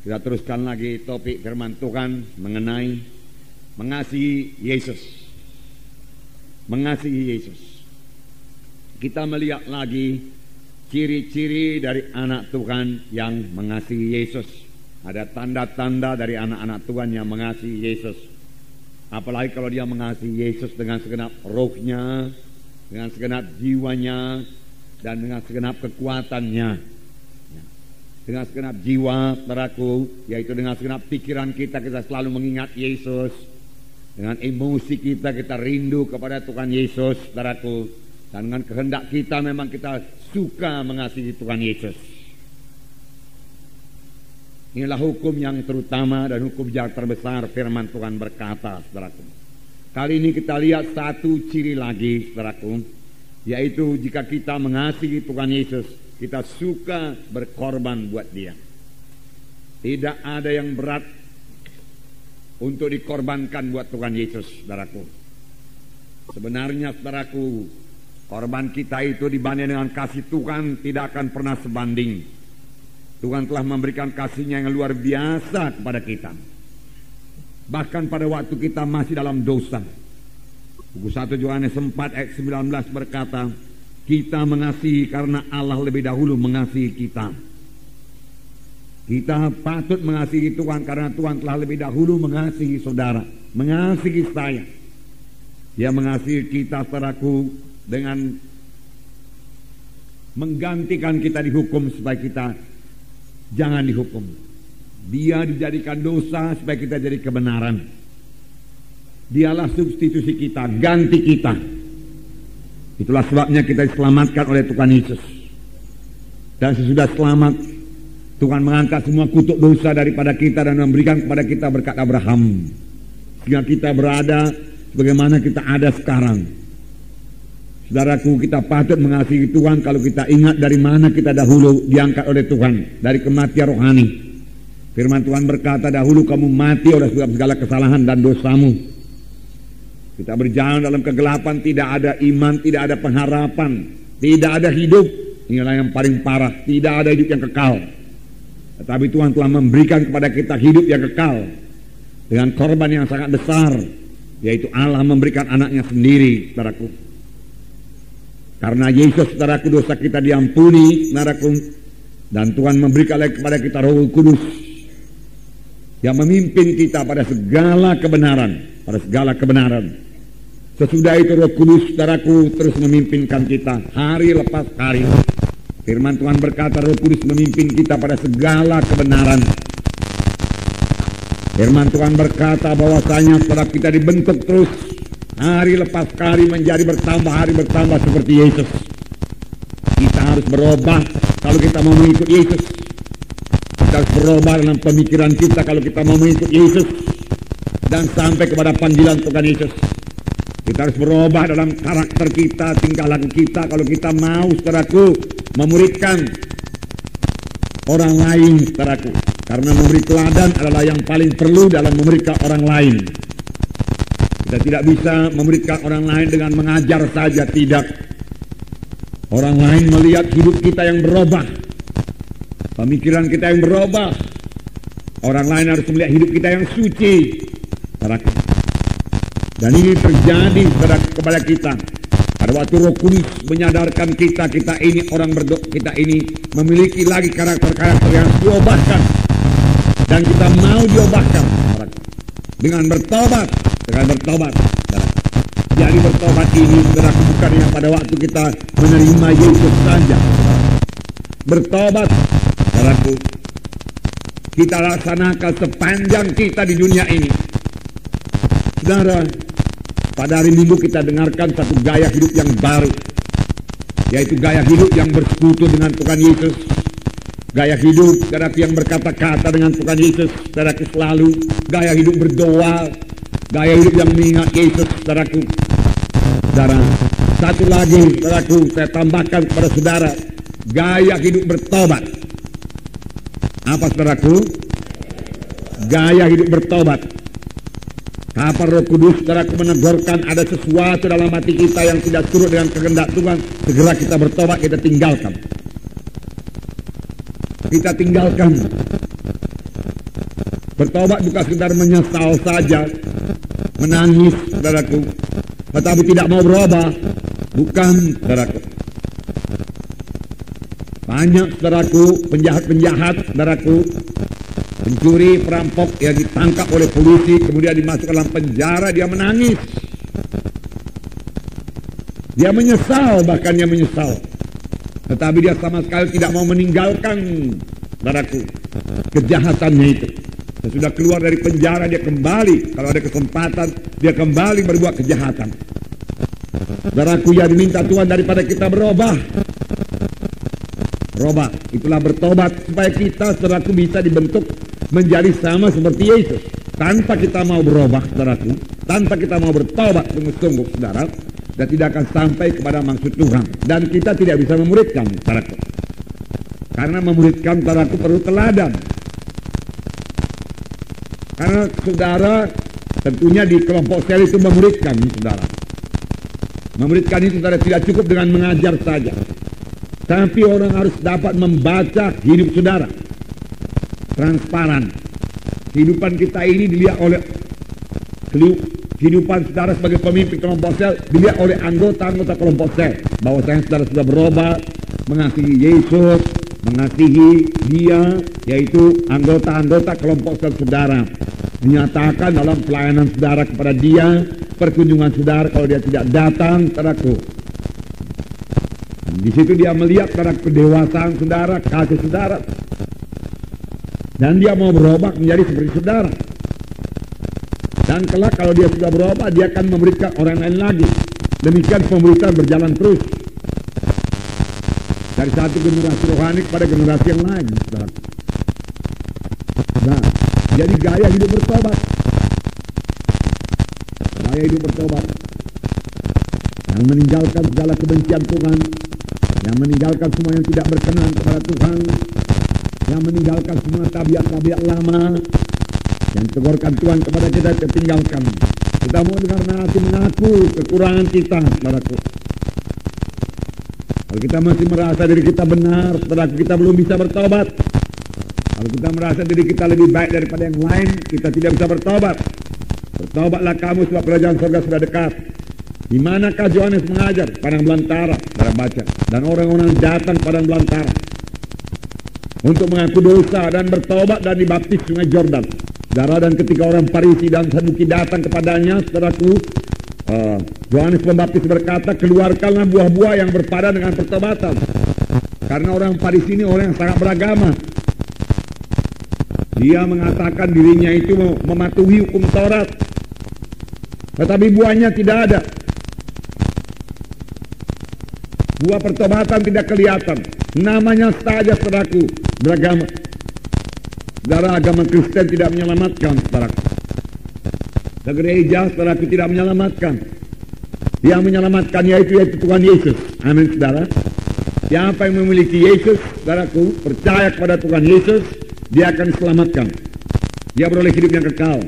Kita teruskan lagi topik firman Tuhan mengenai mengasihi Yesus. Mengasihi Yesus. Kita melihat lagi ciri-ciri dari anak Tuhan yang mengasihi Yesus. Ada tanda-tanda dari anak-anak Tuhan yang mengasihi Yesus. Apalagi kalau dia mengasihi Yesus dengan segenap rohnya, dengan segenap jiwanya, dan dengan segenap kekuatannya. Dengan segenap jiwa, saudaraku, yaitu dengan segenap pikiran kita selalu mengingat Yesus. Dengan emosi kita rindu kepada Tuhan Yesus, saudaraku. Dan dengan kehendak kita memang kita suka mengasihi Tuhan Yesus. Inilah hukum yang terutama dan hukum yang terbesar. Firman Tuhan berkata, saudaraku. Kali ini kita lihat satu ciri lagi, saudaraku, yaitu jika kita mengasihi Tuhan Yesus, kita suka berkorban buat dia. Tidak ada yang berat untuk dikorbankan buat Tuhan Yesus, saudaraku. Sebenarnya, saudaraku, korban kita itu dibanding dengan kasih Tuhan tidak akan pernah sebanding. Tuhan telah memberikan kasih-Nya yang luar biasa kepada kita. Bahkan pada waktu kita masih dalam dosa. Buku 1 Yohanes 4 ayat 19 berkata, kita mengasihi karena Allah lebih dahulu mengasihi kita. Kita patut mengasihi Tuhan karena Tuhan telah lebih dahulu mengasihi saudara, mengasihi saya. Dia mengasihi kita, saudaraku, dengan menggantikan kita dihukum supaya kita jangan dihukum. Dia dijadikan dosa supaya kita jadi kebenaran. Dialah substitusi kita, ganti kita. Itulah sebabnya kita diselamatkan oleh Tuhan Yesus. Dan sesudah selamat, Tuhan mengangkat semua kutuk dosa daripada kita dan memberikan kepada kita berkat Abraham. Sehingga kita berada sebagaimana kita ada sekarang. Saudaraku, kita patut mengasihi Tuhan kalau kita ingat dari mana kita dahulu diangkat oleh Tuhan. Dari kematian rohani. Firman Tuhan berkata, dahulu kamu mati oleh sebab segala kesalahan dan dosamu. Kita berjalan dalam kegelapan, tidak ada iman, tidak ada pengharapan, tidak ada hidup. Inilah yang paling parah, tidak ada hidup yang kekal. Tetapi Tuhan telah memberikan kepada kita hidup yang kekal dengan korban yang sangat besar, yaitu Allah memberikan anaknya sendiri, saudaraku. Karena Yesus, saudaraku, dosa kita diampuni, saudaraku, dan Tuhan memberikan lagi kepada kita Roh Kudus yang memimpin kita pada segala kebenaran, pada segala kebenaran. Sesudah itu Roh Kudus, saudaraku, terus memimpinkan kita hari lepas hari. Firman Tuhan berkata, Roh Kudus memimpin kita pada segala kebenaran. Firman Tuhan berkata bahwasanya setelah kita dibentuk terus hari lepas hari menjadi bertambah, hari bertambah seperti Yesus. Kita harus berubah kalau kita mau mengikut Yesus. Kita harus berubah dalam pemikiran kita kalau kita mau mengikut Yesus dan sampai kepada panggilan Tuhan Yesus. Kita harus berubah dalam karakter kita, tingkah laku kita kalau kita mau, saudaraku, memuridkan orang lain, saudaraku. Karena memberi teladan adalah yang paling perlu dalam memuridkan orang lain. Kita tidak bisa memuridkan orang lain dengan mengajar saja, tidak. Orang lain melihat hidup kita yang berubah, pemikiran kita yang berubah. Orang lain harus melihat hidup kita yang suci, saudaraku. Dan ini terjadi kepada kita pada waktu Roh Kudus menyadarkan kita ini orang berdoa, kita ini memiliki lagi karakter-karakter yang diubahkan dan kita mau diubahkan dengan bertobat, Jadi bertobat ini, saudaraku, bukan yang pada waktu kita menerima Yesus saja. Bertobat, saudaraku, kita laksanakan sepanjang kita di dunia ini. Saudara, pada hari Minggu kita dengarkan satu gaya hidup yang baru, yaitu gaya hidup yang bersekutu dengan Tuhan Yesus. Gaya hidup, saudaraku, yang berkata-kata dengan Tuhan Yesus, saudaraku, selalu. Gaya hidup berdoa, gaya hidup yang mengingat Yesus, saudaraku. Saudara, satu lagi, saudaraku, saya tambahkan kepada saudara, gaya hidup bertobat. Apa, saudaraku? Gaya hidup bertobat. Kapan Roh Kudus, saudaraku, menegurkan ada sesuatu dalam hati kita yang tidak turut dengan kehendak Tuhan, segera kita bertobat, kita tinggalkan. Bertobat bukan sekedar menyesal saja, menangis, saudaraku, tetapi tidak mau berubah. Bukan, saudaraku. Banyak, saudaraku, penjahat-penjahat, saudaraku, pencuri, perampok yang ditangkap oleh polisi, kemudian dimasukkan dalam penjara, dia menangis. Dia menyesal, bahkan dia menyesal. Tetapi dia sama sekali tidak mau meninggalkan, saudaraku, kejahatannya itu. Sesudah keluar dari penjara, dia kembali. Kalau ada kesempatan, dia kembali berbuat kejahatan. Saudaraku, yang diminta Tuhan daripada kita berubah. Berubah, itulah bertobat. Supaya kita, saudaraku, bisa dibentuk menjadi sama seperti Yesus. Tanpa kita mau berubah, saudaraku, tanpa kita mau bertobat sungguh-sungguh, saudara, dan tidak akan sampai kepada maksud Tuhan. Dan kita tidak bisa memuridkan, saudaraku. Karena memuridkan, saudaraku, perlu teladan. Karena saudara tentunya di kelompok sel itu memuridkan, saudara. Memuridkan itu saudara tidak cukup dengan mengajar saja. Tapi orang harus dapat membaca hidup saudara. Transparan. Kehidupan kita ini dilihat oleh kehidupan saudara sebagai pemimpin kelompok sel dilihat oleh anggota-anggota kelompok sel. Bahwasanya saudara sudah berubah, mengasihi Yesus, mengasihi dia, yaitu anggota-anggota kelompok sel saudara. Menyatakan dalam pelayanan saudara kepada dia, perkunjungan saudara kalau dia tidak datang, saudaraku. Di situ dia melihat saudara kedewasaan saudara, kasih saudara. Dan dia mau berubah menjadi seperti saudara. Dan kelak kalau dia sudah berubah, dia akan memberikan orang lain lagi. Demikian pemberitaan berjalan terus. Dari satu generasi rohani kepada generasi yang lain, saudara. Nah, jadi gaya hidup bertobat. Gaya hidup bertobat. Yang meninggalkan segala kebencian Tuhan. Yang meninggalkan semua yang tidak berkenan kepada Tuhan. Yang meninggalkan semua tabiat-tabiat lama. Yang tegurkan Tuhan kepada kita tinggalkan. Kita mau karena hati mengaku kekurangan kita, saudaraku. Kalau kita masih merasa diri kita benar, saudaraku, kita belum bisa bertobat. Kalau kita merasa diri kita lebih baik daripada yang lain, kita tidak bisa bertobat. Bertobatlah kamu sebab kerajaan surga sudah dekat. Di manakah Yohanes mengajar? Padang belantara, saudara baca. Dan orang-orang datang padang belantara untuk mengaku dosa dan bertobat dan dibaptis sungai Jordan. Saudara, dan ketika orang Farisi dan Saduki datang kepadanya, saudaraku, Yohanes Pembaptis berkata, keluarkanlah buah-buah yang berpadan dengan pertobatan. Karena orang Farisi ini orang yang sangat beragama. Dia mengatakan dirinya itu mematuhi hukum Taurat, tetapi buahnya tidak ada. Buah pertobatan tidak kelihatan. Namanya saja, saudaraku, beragama. Saudara, agama Kristen tidak menyelamatkan, saudaraku. Gereja, saudaraku, tidak menyelamatkan. Yang menyelamatkan yaitu Tuhan Yesus. Amin, saudara. Siapa yang memiliki Yesus, saudaraku, percaya kepada Tuhan Yesus, dia akan diselamatkan. Dia beroleh hidup yang kekal.